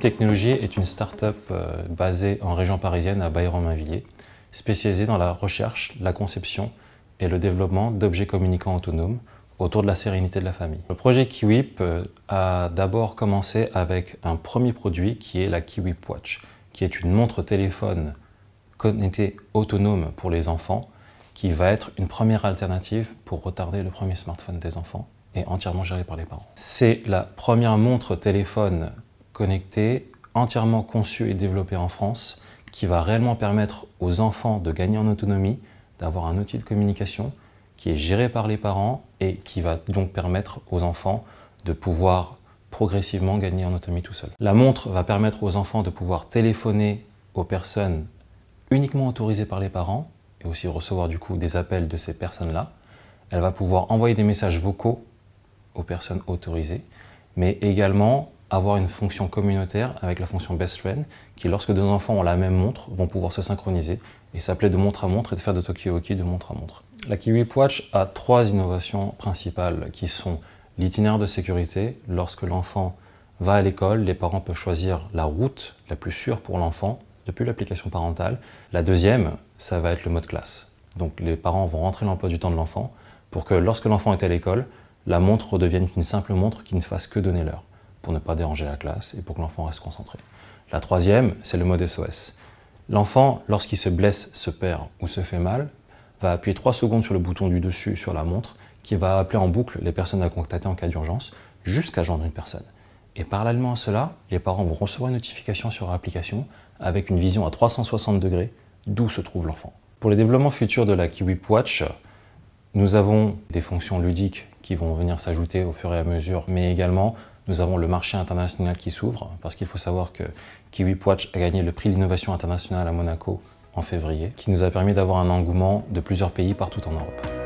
Technologies est une start-up basée en région parisienne à Bailleul-Romainvilliers, spécialisée dans la recherche, la conception et le développement d'objets communicants autonomes autour de la sérénité de la famille. Le projet Kiwip a d'abord commencé avec un premier produit qui est la Kiwip Watch, qui est une montre téléphone connectée autonome pour les enfants, qui va être une première alternative pour retarder le premier smartphone des enfants et entièrement géré par les parents. C'est la première montre téléphone connectée, entièrement conçue et développée en France, qui va réellement permettre aux enfants de gagner en autonomie, d'avoir un outil de communication qui est géré par les parents et qui va donc permettre aux enfants de pouvoir progressivement gagner en autonomie tout seul. La montre va permettre aux enfants de pouvoir téléphoner aux personnes uniquement autorisées par les parents et aussi recevoir du coup des appels de ces personnes-là. Elle va pouvoir envoyer des messages vocaux aux personnes autorisées, mais également avoir une fonction communautaire avec la fonction Best Friend, qui lorsque deux enfants ont la même montre, vont pouvoir se synchroniser et s'appeler de montre à montre et de faire de talkie-walkie de montre à montre. La Kiwip Watch a 3 innovations principales qui sont l'itinéraire de sécurité. Lorsque l'enfant va à l'école, les parents peuvent choisir la route la plus sûre pour l'enfant depuis l'application parentale. La deuxième, ça va être le mode classe. Donc les parents vont rentrer l'emploi du temps de l'enfant pour que lorsque l'enfant est à l'école, la montre redevienne une simple montre qui ne fasse que donner l'heure, pour ne pas déranger la classe et pour que l'enfant reste concentré. La troisième, c'est le mode SOS. L'enfant, lorsqu'il se blesse, se perd ou se fait mal, va appuyer 3 secondes sur le bouton du dessus sur la montre qui va appeler en boucle les personnes à contacter en cas d'urgence jusqu'à joindre une personne. Et parallèlement à cela, les parents vont recevoir une notification sur l'application avec une vision à 360 degrés d'où se trouve l'enfant. Pour les développements futurs de la Kiwip Watch, nous avons des fonctions ludiques qui vont venir s'ajouter au fur et à mesure, mais également nous avons le marché international qui s'ouvre, parce qu'il faut savoir que Kiwip Watch a gagné le prix d'innovation internationale à Monaco en février, qui nous a permis d'avoir un engouement de plusieurs pays partout en Europe.